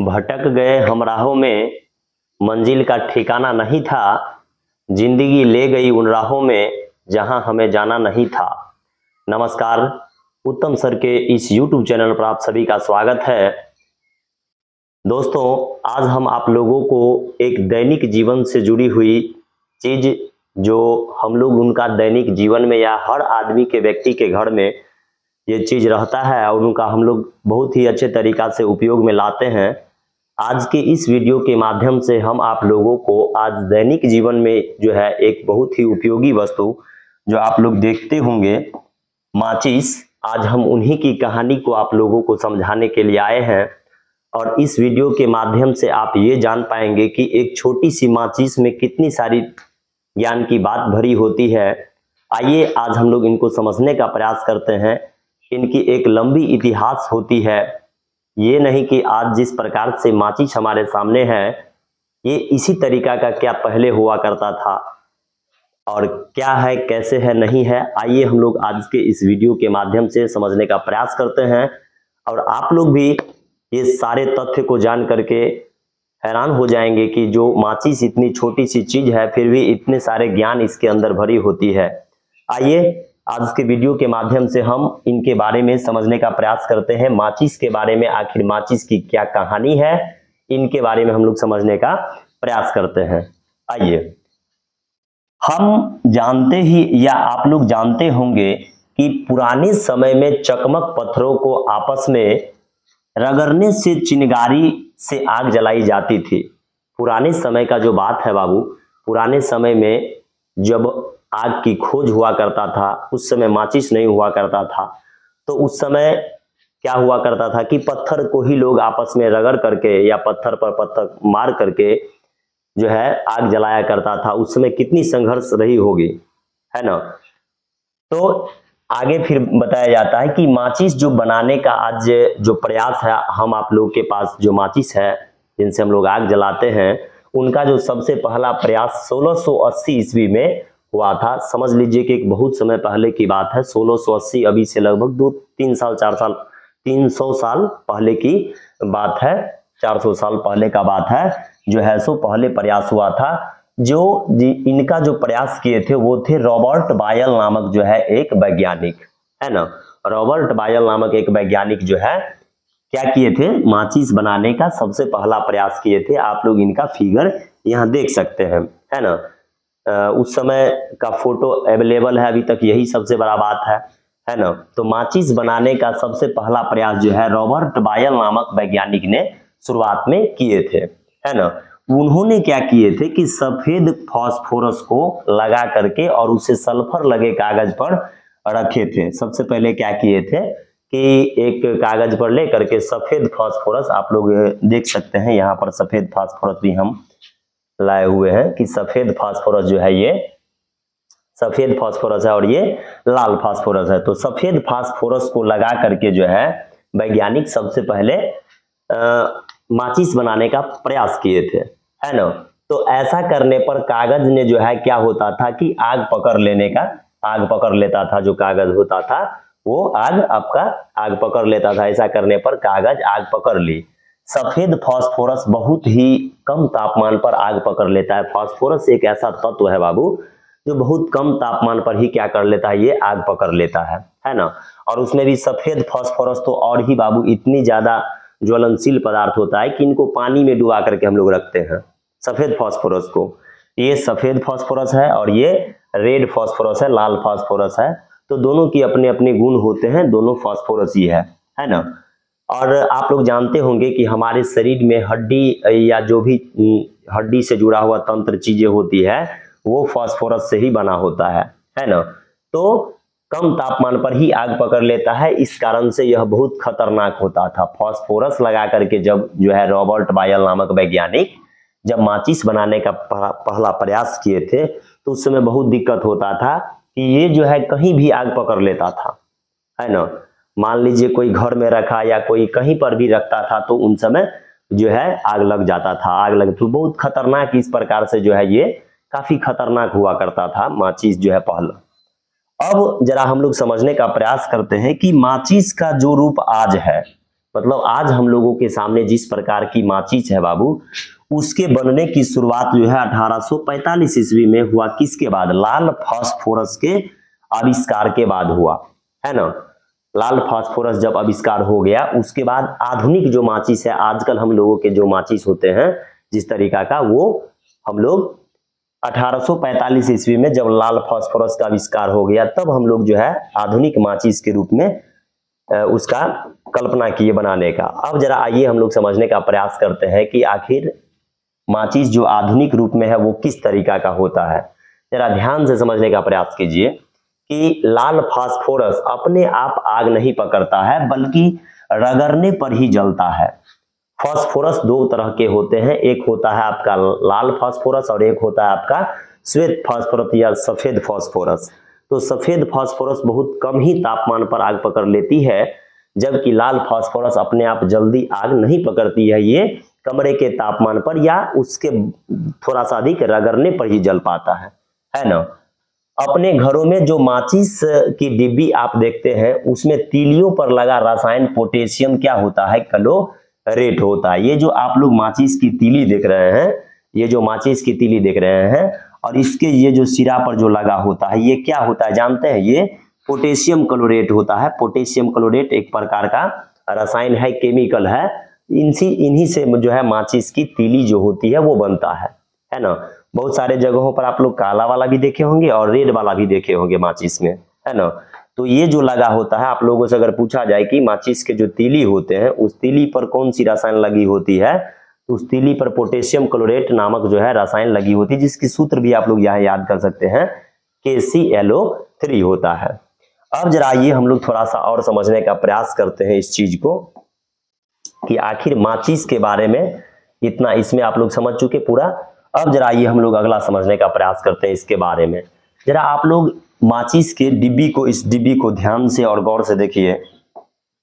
भटक गए हम राहों में, मंजिल का ठिकाना नहीं था। जिंदगी ले गई उन राहों में जहां हमें जाना नहीं था। नमस्कार, उत्तम सर के इस YouTube चैनल पर आप सभी का स्वागत है। दोस्तों, आज हम आप लोगों को एक दैनिक जीवन से जुड़ी हुई चीज, जो हम लोग उनका दैनिक जीवन में या हर आदमी के व्यक्ति के घर में ये चीज रहता है और उनका हम लोग बहुत ही अच्छे तरीका से उपयोग में लाते हैं। आज के इस वीडियो के माध्यम से हम आप लोगों को आज दैनिक जीवन में जो है एक बहुत ही उपयोगी वस्तु जो आप लोग देखते होंगे, माचिस, आज हम उन्हीं की कहानी को आप लोगों को समझाने के लिए आए हैं। और इस वीडियो के माध्यम से आप ये जान पाएंगे कि एक छोटी सी माचिस में कितनी सारी ज्ञान की बात भरी होती है। आइए आज हम लोग इनको समझने का प्रयास करते हैं। इनकी एक लंबी इतिहास होती है। ये नहीं कि आज जिस प्रकार से माचिस हमारे सामने है, ये इसी तरीका का क्या पहले हुआ करता था और क्या है, कैसे है, नहीं है। आइए हम लोग आज के इस वीडियो के माध्यम से समझने का प्रयास करते हैं और आप लोग भी ये सारे तथ्य को जान करके हैरान हो जाएंगे कि जो माचिस इतनी छोटी सी चीज है, फिर भी इतने सारे ज्ञान इसके अंदर भरी होती है। आइए आज के वीडियो के माध्यम से हम इनके बारे में समझने का प्रयास करते हैं। माचिस के बारे में, आखिर माचिस की क्या कहानी है, इनके बारे में हम लोग समझने का प्रयास करते हैं। आइए, हम जानते ही या आप लोग जानते होंगे कि पुराने समय में चकमक पत्थरों को आपस में रगड़ने से चिंगारी से आग जलाई जाती थी। पुराने समय का जो बात है बाबू, पुराने समय में जब आग की खोज हुआ करता था, उस समय माचिस नहीं हुआ करता था। तो उस समय क्या हुआ करता था कि पत्थर को ही लोग आपस में रगड़ करके या पत्थर पर पत्थर मार करके जो है आग जलाया करता था। उस समय कितनी संघर्ष रही होगी, है ना। तो आगे फिर बताया जाता है कि माचिस जो बनाने का आज जो प्रयास है, हम आप लोग के पास जो माचिस है जिनसे हम लोग आग जलाते हैं, उनका जो सबसे पहला प्रयास 1680 ईस्वी में हुआ था। समझ लीजिए कि एक बहुत समय पहले की बात है। 1680 अभी से लगभग 2-3 साल 4 साल 300 साल पहले की बात है, 400 साल पहले का बात है जो है। सो पहले प्रयास हुआ था। जो इनका जो प्रयास किए थे वो थे रॉबर्ट बायल नामक जो है एक वैज्ञानिक, है ना। रॉबर्ट बायल नामक एक वैज्ञानिक जो है क्या किए थे, माचिस बनाने का सबसे पहला प्रयास किए थे। आप लोग इनका फिगर यहाँ देख सकते हैं, है ना। उस समय का फोटो अवेलेबल है अभी तक, यही सबसे बड़ा बात है ना। तो माचिस बनाने का सबसे पहला प्रयास जो है रॉबर्ट बायल नामक वैज्ञानिक ने शुरुआत में किए थे, है ना। उन्होंने क्या किए थे कि सफेद फास्फोरस को लगा करके और उसे सल्फर लगे कागज पर रखे थे। सबसे पहले क्या किए थे कि एक कागज पर ले करके सफेद फास्फोरस, आप लोग देख सकते हैं यहाँ पर सफेद फास्फोरस भी हम लाए हुए हैं कि सफेद फास्फोरस जो है ये सफेद फास्फोरस है और ये लाल फास्फोरस है। तो सफेद फास्फोरस को लगा करके जो है वैज्ञानिक सबसे पहले माचिस बनाने का प्रयास किए थे, है ना। तो ऐसा करने पर कागज ने जो है क्या होता था कि आग पकड़ लेता था। जो कागज होता था वो आग पकड़ लेता था। ऐसा करने पर कागज आग पकड़ ली। सफेद फास्फोरस बहुत ही कम तापमान पर आग पकड़ लेता है। फास्फोरस एक ऐसा तत्व है बाबू जो बहुत कम तापमान पर ही क्या कर लेता है, ये आग पकड़ लेता है ना। और उसमें भी सफेद फास्फोरस तो और ही बाबू इतनी ज्यादा ज्वलनशील पदार्थ होता है कि इनको पानी में डुबा करके हम लोग रखते हैं सफेद फास्फोरस को। ये सफेद फास्फोरस है और ये रेड फास्फोरस है, लाल फास्फोरस है। तो दोनों की अपने अपने गुण होते हैं, दोनों फास्फोरस ही है ना। और आप लोग जानते होंगे कि हमारे शरीर में हड्डी या जो भी हड्डी से जुड़ा हुआ तंत्र चीजें होती है वो फास्फोरस से ही बना होता है ना। तो कम तापमान पर ही आग पकड़ लेता है, इस कारण से यह बहुत खतरनाक होता था। फास्फोरस लगा करके जब जो है रॉबर्ट बायल नामक वैज्ञानिक जब माचिस बनाने का पहला प्रयास किए थे, तो उस समय बहुत दिक्कत होता था कि ये जो है कहीं भी आग पकड़ लेता था, है ना। मान लीजिए कोई घर में रखा या कोई कहीं पर भी रखता था तो उन समय जो है आग लग जाता था। आग लग तो बहुत खतरनाक, इस प्रकार से जो है ये काफी खतरनाक हुआ करता था माचिस जो है पहला। अब जरा हम लोग समझने का प्रयास करते हैं कि माचिस का जो रूप आज है, मतलब आज हम लोगों के सामने जिस प्रकार की माचिस है बाबू, उसके बनने की शुरुआत जो है 1845 ईस्वी में हुआ। किसके बाद? लाल फास्फोरस के आविष्कार के बाद हुआ, है ना। लाल फास्फोरस जब आविष्कार हो गया उसके बाद आधुनिक जो माचिस है, आजकल हम लोगों के जो माचिस होते हैं जिस तरीका का, वो हम लोग 1845 ईस्वी में जब लाल फास्फोरस का आविष्कार हो गया तब हम लोग जो है आधुनिक माचिस के रूप में उसका कल्पना किए बनाने का। अब जरा आइए हम लोग समझने का प्रयास करते हैं कि आखिर माचिस जो आधुनिक रूप में है वो किस तरीका का होता है। जरा ध्यान से समझने का प्रयास कीजिए कि लाल फास्फोरस अपने आप आग नहीं पकड़ता है बल्कि रगड़ने पर ही जलता है। फास्फोरस दो तरह के होते हैं, एक होता है आपका लाल फास्फोरस और एक होता है आपका श्वेत फास्फोरस या सफेद फास्फोरस। तो सफेद फास्फोरस बहुत कम ही तापमान पर आग पकड़ लेती है, जबकि लाल फास्फोरस अपने आप जल्दी आग नहीं पकड़ती है, ये कमरे के तापमान पर या उसके थोड़ा सा अधिक रगड़ने पर ही जल पाता है ना। अपने घरों में जो माचिस की डिब्बी आप देखते हैं उसमें तीलियों पर लगा रसायन पोटेशियम क्या होता है? क्लोरेट होता है। ये जो आप लोग माचिस की तीली देख रहे हैं, ये जो माचिस की तीली देख रहे हैं और इसके ये जो सिरा पर जो लगा होता है ये क्या होता है जानते हैं? ये पोटेशियम क्लोरेट होता है। पोटेशियम क्लोरेट एक प्रकार का रसायन है, केमिकल है। इन्हीं से जो है माचिस की तीली जो होती है वो बनता है ना। बहुत सारे जगहों पर आप लोग काला वाला भी देखे होंगे और रेड वाला भी देखे होंगे माचिस में, है ना। तो ये जो लगा होता है, आप लोगों से अगर पूछा जाए कि माचिस के जो तीली होते हैं उस तीली पर कौन सी रसायन लगी होती है, तो उस तीली पर पोटेशियम क्लोरेट नामक जो है रसायन लगी होती है, जिसकी सूत्र भी आप लोग यहाँ याद कर सकते हैं, KClO3 होता है। अब जरा आइए हम लोग थोड़ा सा और समझने का प्रयास करते हैं इस चीज को कि आखिर माचिस के बारे में इतना इसमें आप लोग समझ चुके पूरा। अब जरा आइए हम लोग अगला समझने का प्रयास करते हैं इसके बारे में। जरा आप लोग माचिस के डिब्बी को, इस डिब्बी को ध्यान से और गौर से देखिए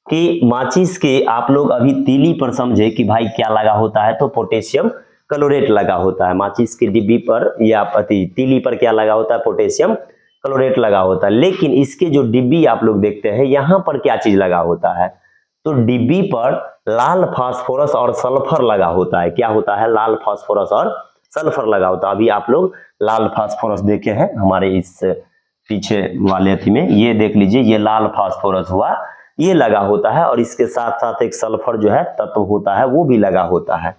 कि माचिस के आप लोग अभी तीली पर समझे कि भाई क्या लगा होता है, तो पोटेशियम क्लोरेट लगा होता है। माचिस की डिब्बी पर या तीली पर क्या लगा होता है? पोटेशियम क्लोरेट लगा होता है। लेकिन इसके जो डिब्बी आप लोग देखते हैं यहाँ पर क्या चीज लगा होता है? तो डिब्बी पर लाल फास्फोरस और सल्फर लगा होता है। क्या होता है? लाल फास्फोरस और सल्फर लगा होता है। अभी आप लोग लाल फास्फोरस देखे हैं हमारे इस पीछे वाले अथी में, ये देख लीजिए, ये लाल फास्फोरस हुआ, ये लगा होता है और इसके साथ साथ एक सल्फर जो है तत्व होता है वो भी लगा होता है।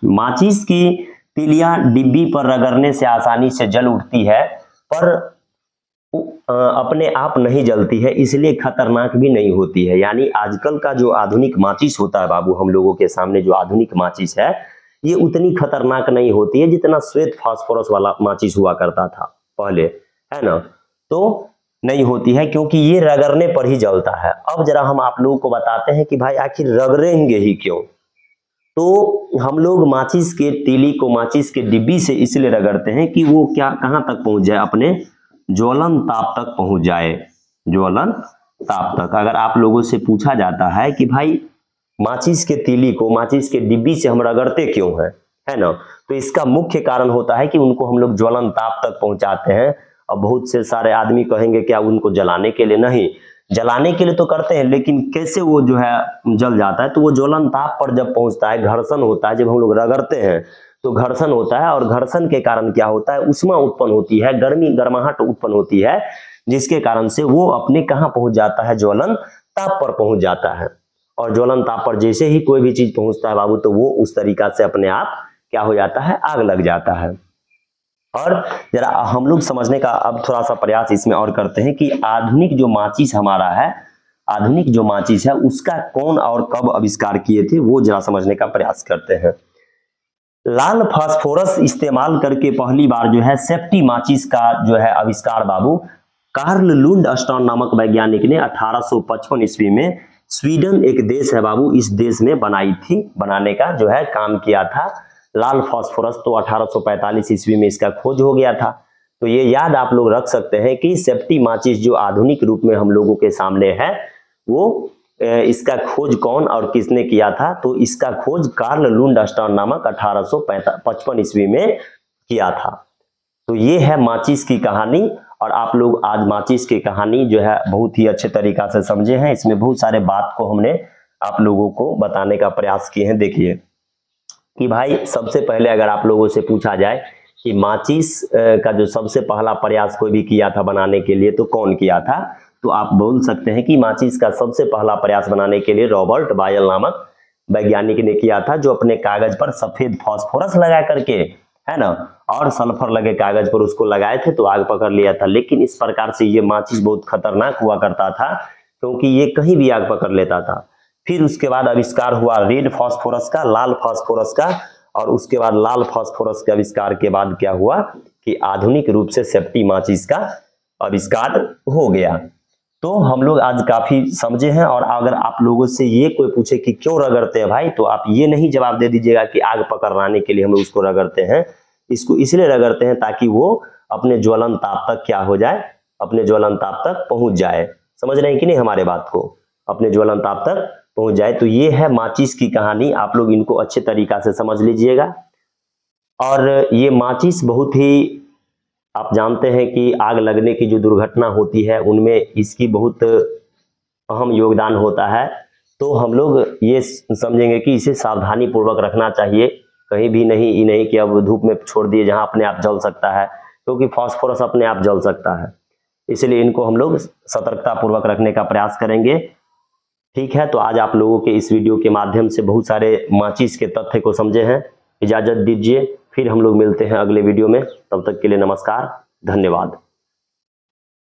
माचिस की तीलियां डिब्बी पर रगड़ने से आसानी से जल उठती है पर अपने आप नहीं जलती है, इसलिए खतरनाक भी नहीं होती है। यानी आजकल का जो आधुनिक माचिस होता है बाबू, हम लोगों के सामने जो आधुनिक माचिस है ये उतनी खतरनाक नहीं होती है जितना श्वेत फास्फोरस वाला माचिस हुआ करता था पहले, है ना। तो नहीं होती है क्योंकि ये रगड़ने पर ही जलता है। अब जरा हम आप लोगों को बताते हैं कि भाई आखिर रगड़ेंगे ही क्यों। तो हम लोग माचिस के तीली को माचिस के डिब्बी से इसलिए रगड़ते हैं कि वो क्या कहाँ तक पहुंच जाए? अपने ज्वलन ताप तक पहुंच जाए। ज्वलन ताप तक अगर आप लोगों से पूछा जाता है कि भाई माचिस के तीली को माचिस के डिब्बी से हम रगड़ते क्यों हैं, है ना, तो इसका मुख्य कारण होता है कि उनको हम लोग ज्वलन ताप तक पहुंचाते हैं। और बहुत से सारे आदमी कहेंगे क्या उनको जलाने के लिए? नहीं, जलाने के लिए तो करते हैं, लेकिन कैसे वो जो है जल जाता है? तो वो ज्वलन ताप पर जब पहुंचता है, घर्षण होता है, जब हम लोग रगड़ते हैं तो घर्षण होता है और घर्षण के कारण क्या होता है? उष्मा उत्पन्न होती है, गर्माहट उत्पन्न होती है, जिसके कारण से वो अपने कहाँ पहुंच जाता है? ज्वलन ताप पर पहुंच जाता है। और ज्वलन ताप पर जैसे ही कोई भी चीज पहुंचता है बाबू, तो वो उस तरीका से अपने आप क्या हो जाता है? आग लग जाता है। और जरा हम लोग समझने का अब थोड़ा सा प्रयास इसमें और करते हैं कि आधुनिक जो माचिस हमारा है, आधुनिक जो माचिस है उसका कौन और कब आविष्कार किए थे वो जरा समझने का प्रयास करते हैं। लाल फास्फोरस इस्तेमाल करके पहली बार जो है सेफ्टी माचिस का जो है आविष्कार बाबू कार्ल लुंडस्टॉन नामक वैज्ञानिक ने 1855 ईस्वी में, स्वीडन एक देश है बाबू, इस देश में बनाने का जो है काम किया था लाल फास्फोरस। तो 1845 ईस्वी में इसका खोज हो गया था। तो ये याद आप लोग रख सकते हैं कि सेफ्टी माचिस जो आधुनिक रूप में हम लोगों के सामने है वो इसका खोज कौन और किसने किया था? तो इसका खोज कार्ल लुंडस्टॉन नामक 1855 ईस्वी में किया था। तो ये है माचिस की कहानी और आप लोग आज माचिस की कहानी जो है बहुत ही अच्छे तरीका से समझे हैं। इसमें बहुत सारे बात को हमने आप लोगों को बताने का प्रयास किए हैं। देखिए कि भाई सबसे पहले अगर आप लोगों से पूछा जाए कि माचिस का जो सबसे पहला प्रयास कोई भी किया था बनाने के लिए तो कौन किया था, तो आप बोल सकते हैं कि माचिस का सबसे पहला प्रयास बनाने के लिए रॉबर्ट बायल नामक वैज्ञानिक ने किया था, जो अपने कागज पर सफेद फास्फोरस लगा करके, है ना, और सल्फर लगे कागज पर उसको लगाए थे तो आग पकड़ लिया था। लेकिन इस प्रकार से ये माचिस बहुत खतरनाक हुआ करता था क्योंकि ये कहीं भी आग पकड़ लेता था। फिर उसके बाद आविष्कार हुआ रेड फास्फोरस का, लाल फास्फोरस का, और उसके बाद लाल फास्फोरस के आविष्कार के बाद क्या हुआ कि आधुनिक रूप से सेफ्टी माचिस का आविष्कार हो गया। तो हम लोग आज काफी समझे हैं। और अगर आप लोगों से ये कोई पूछे कि क्यों रगड़ते हैं भाई, तो आप ये नहीं जवाब दे दीजिएगा कि आग पकड़वाने के लिए हम लोग उसको रगड़ते हैं। इसको इसलिए रगड़ते हैं ताकि वो अपने ज्वलन ताप तक क्या हो जाए, अपने ज्वलन ताप तक पहुंच जाए। समझ रहे हैं कि नहीं हमारे बात को, अपने ज्वलन ताप तक पहुंच जाए। तो ये है माचिस की कहानी, आप लोग इनको अच्छे तरीका से समझ लीजिएगा। और ये माचिस बहुत ही, आप जानते हैं कि आग लगने की जो दुर्घटना होती है उनमें इसकी बहुत अहम योगदान होता है। तो हम लोग ये समझेंगे कि इसे सावधानी पूर्वक रखना चाहिए, कहीं भी नहीं, ये नहीं कि अब धूप में छोड़ दिए जहां अपने आप जल सकता है, क्योंकि फास्फोरस अपने आप जल सकता है। इसलिए इनको हम लोग सतर्कता पूर्वक रखने का प्रयास करेंगे। ठीक है, तो आज आप लोगों के इस वीडियो के माध्यम से बहुत सारे माचिस के तथ्य को समझे हैं। इजाजत दीजिए, फिर हम लोग मिलते हैं अगले वीडियो में। तब तक के लिए नमस्कार, धन्यवाद।